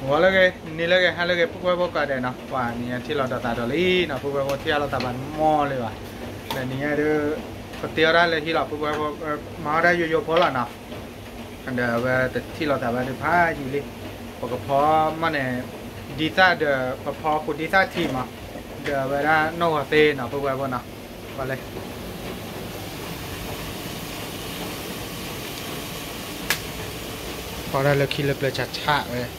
ว่าเลยนี่เลยฮะเลยพวกพวกกันเนาะว่านี่ที่เราตัดดอลลี่เนาะพวกที่เราตัดบันมอเลยว่ะแต่นี่เด้อก็เตี้ยได้เลยที่เราพวกมาได้โยพอละเนาะอันเดียวแต่ที่เราตัดบันผ้าอยู่เลยพอก็พอมันเนี่ยดีซ่าเดี๋ยวพอคุณดีซ่าทีมอ่ะเดี๋ยวเวลาโน่เต้เนาะพวกเนาะมาเลยพอได้เลยคิดเลยชัดๆเลย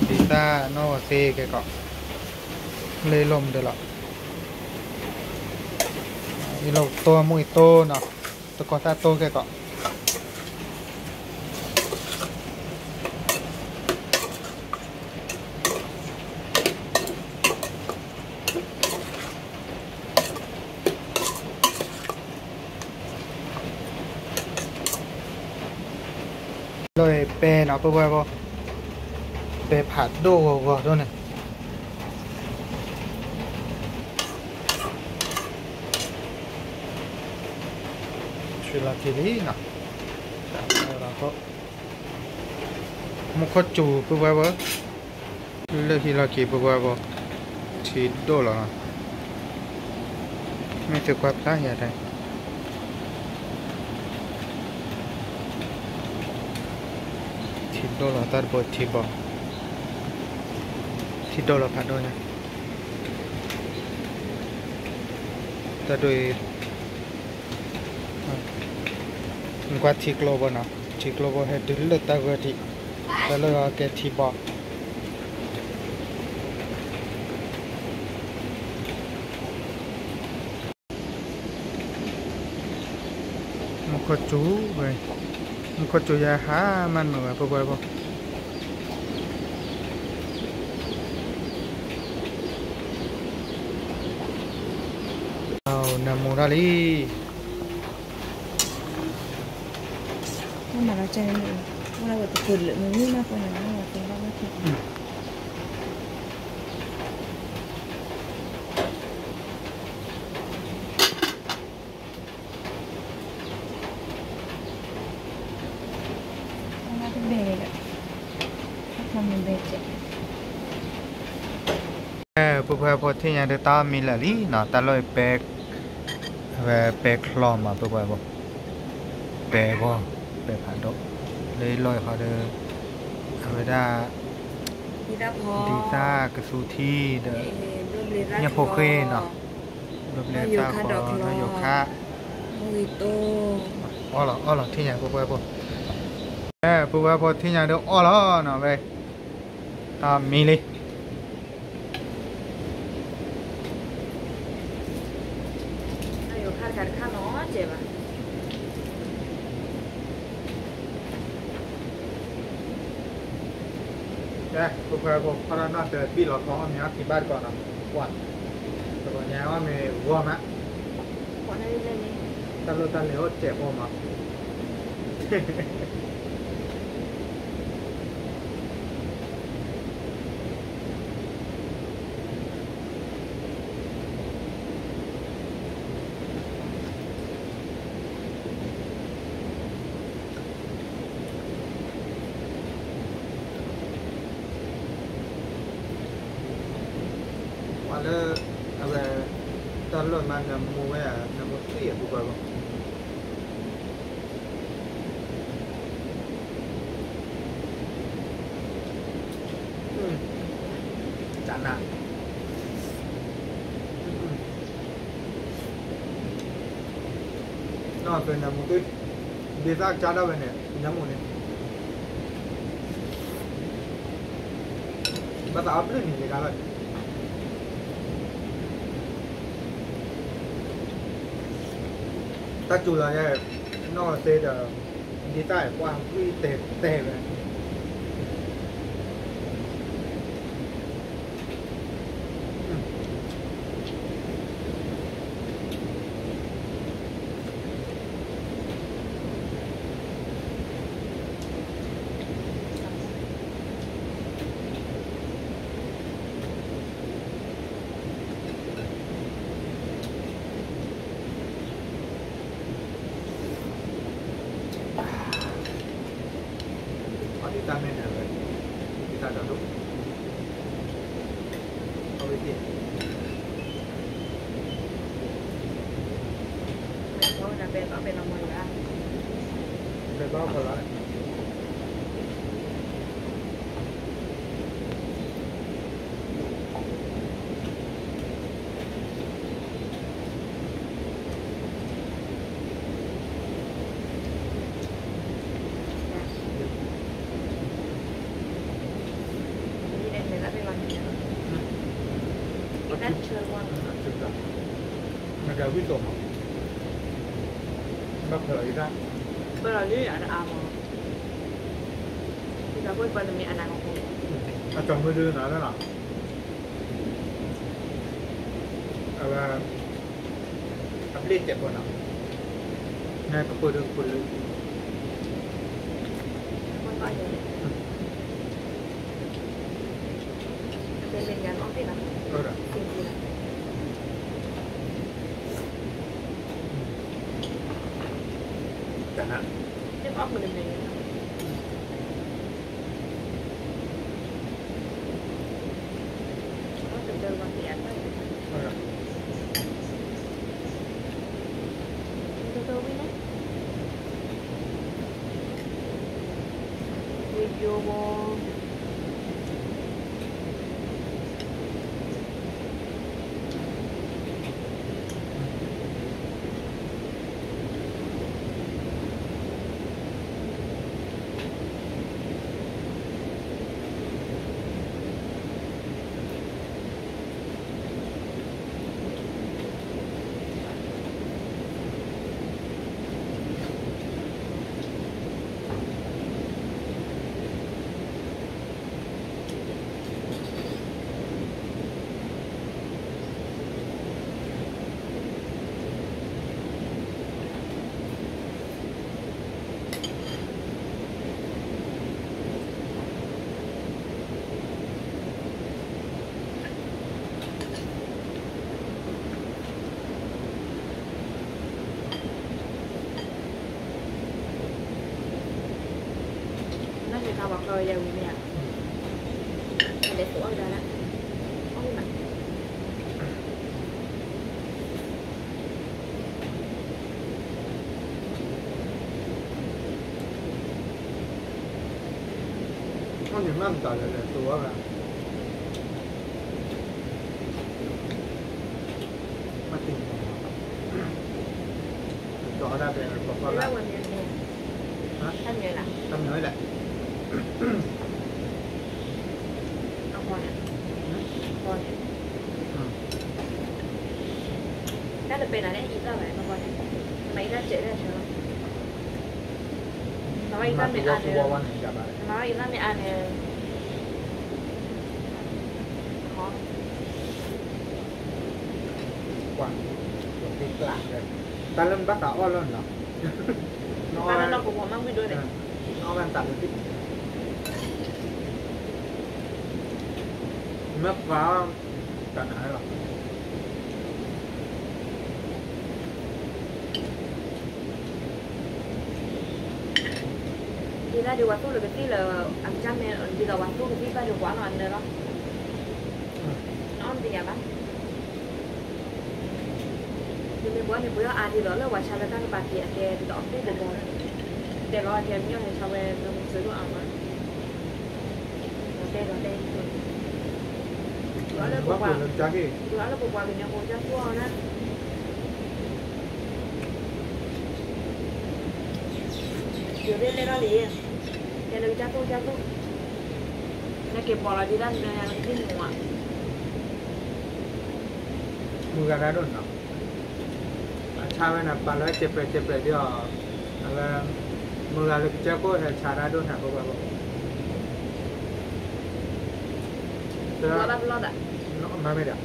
ดีซ่าโน่เต้แกก็เลยลมเดี๋ยวละนี่เราตัวมุ้ยโตเนาะตะกอตาโตแกก็เลยเปย์เนาะเพื่อนเปย์ผัดดูก็ด้วยเนี่ยชุดละทีนี้เนาะแล้วก็มุขจูเพื่อนเลือกที่เรากี่เพื่อนชีดดูหรอไม่ถือว่าพลาดอย่างไรชีดดูหรอตัดบทชีบชีดดูหรอผัดด้วยเนี่ยแต่โดยมันก็ชิคโลบนะชิคโลบให้ดิลตากติแต่เราแกที่บ่มุขจูไปมุขจูยาหามันเหมือนพวกเราเอานามูราลีมาเราเจอหนึ่งเราแบบขุดหรือมือนี่มากกว่านั้นเราเป็นเราไม่ขุดเราเป็นเบรกอะทำเป็นเบรกเจ็บพวกพอที่ยังได้ตามมีละลีเนาะแต่เลยเปกเปกคลอมมาพวกเปกก็เปกผ่านดอกเลยลอยเขาเด้อเอาไว้ได้ดีซ่ากระสูทีเด้อเนี่ยโพเคเนาะรบเรียนซ่าขอนายกค่ะมุยโตอ๋อเหรอที่ยังพวกพวกพอที่ยังเด้ออ๋อเหรอเนาะเว้ยตามมีเลยการข้าน้อเจ็บอ่ะพวกพระนาเดินปีหลอดท้องมีที่บ้านก่อนนะวันแต่วันนี้ว่ามีวัวมะวันนี้เลยนี่ตลอดเหลวเจ็บออกมาวันละอะไรตลอดมันน้ำมูกอ่ะน้ำมูกเสียบุกไปจานน่ะน่าเป็นน้ำมูกดีซ่าจานได้เป็นเนี่ยน้ำมูกเนี่ยภาษาอังกฤษนี่กันเลยถ้าจุฬาเนี่ยนอกเซตดีใต้กว้างที่เตะเลย จำไม่ได้เลยที่ตาดำลุกเอาไปที่เพราะจะเป็นก็เป็นละมุนละไปบ้าคนละมันจะวิ่งตรงแบบเผยได้ Berarti ada amal. Kita pun pada mi anak aku. อาจารย์มือดื้อนะนั่นหรอเอาว่าอัปเดตเจ็บก่อนนะง่ายก็เปิดคนเลย Pun kau ada. Dengan orang lah. ก็ได้ Sini. Karena Dia kok bener-bener. Nó từ từ bằng điện thôi. Từ từ đi đấy. Video vô. Thì tao bật rồi giờ nè. Mình để sữa ở đây đó. Có cái mặt. Có những năm tại là sữa mà mất tiền rõ ra về một con lá Anh vậy là tâm nói lại ông con nè. Con nè. Đó là bên này đấy, ít ra vậy mà con nè. Mấy ra trễ ra chưa? Nó ít ra mình ăn nè. Nó ít ra mình ăn nè. Khó. Quả cái lạ rồi ta lên bắt tao lên rồi Nó cũng có mang cái đuôi này. Nó đang tặng cái mất vào tận hải rồi Thì ra điều waktu lebih sih là ăn trăm này bây giờ waktu lebih ba điều quá là ăn được không? Nó ăn gì vậy bác? Thì mình bữa thì bữa ăn thì đó là quả sao là ta bạc thì thì đó cái được rồi. Để lo thì em nhớ thì sau về mình sử dụng ăn mà. Rồi đây. Đó là bộ quà. Đó là bộ quà mình nhận cho cô đó. Điều lên đây đó liền. Để được cho cô. Nó kịp bỏ lại đi ra đi ngủ ạ. Mưa ra đó nào. Cha bên nào bạn nói chụp về đi ở là mưa ra được cho cô là cha ra đó nào cô bảo. Lo đã. Nó mà mới được.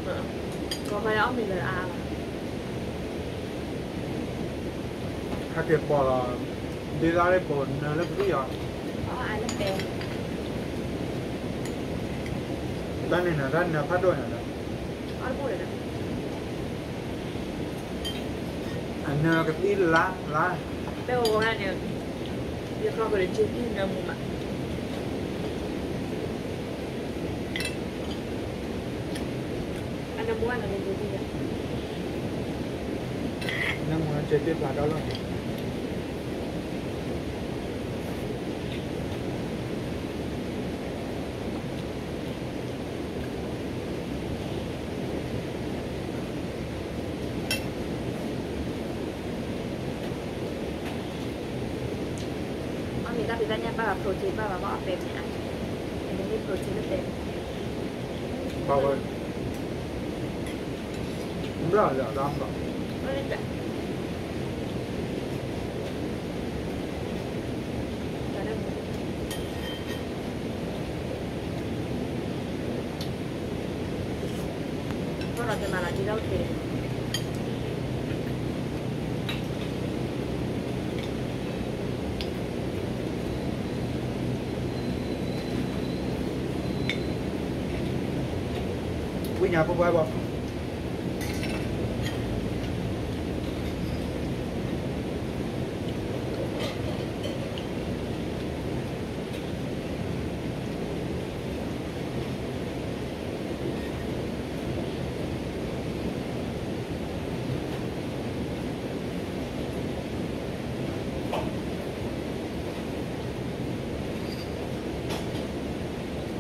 Có phải ông mình là à. Hạt tiệp bỏ là đi ra đây bồn lớp cái gì? Có ai lớp đèn. Đây này là ra phát đôi này. Có bố đấy. Anh cái tí lá. Bây giờ này việc lo về chuyện đi nằm mà. ม้วนอะไรดูดีอ่ะ นั่งมันจะติดปลาดาวแล้วมีตาพิซซ่าเนี่ยป้าแบบโปรตีนป้าแบบว่าเต็มเนี่ยอันนี้โปรตีนไม่เต็ม พอเลยไม่ได้จะดำหรอ ไม่ได้จ้ะเพราะเราจะมาร้านที่เราเท วิญญาณพวกไว้บอก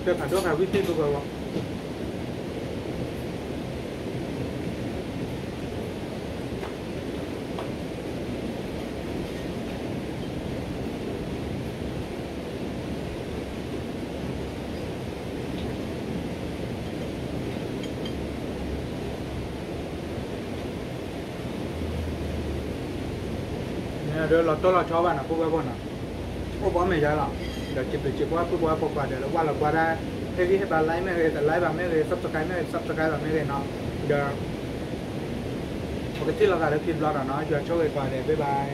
เดี๋ยวผ่านด้วยการวิธีพวกไว้บอกเนี่ยเดี๋ยวเราตัวเราชอบอ่ะนะพวกไว้บอกนะพวกไว้ไม่ใช่หรอกเดี๋ยวจิบว่าพวกไว้พวกว่าเดี๋ยวเราว่าเราว่าได้เฮ้ยให้บาไลไม่เลยแต่ไลแบบไม่เลยซับสไครไม่เลยซับสไครแบบไม่เลยเนาะเดี๋ยวปกติเราการเล่นทีมเราเนาะจะช่วยกันเนี่ยบ๊ายบาย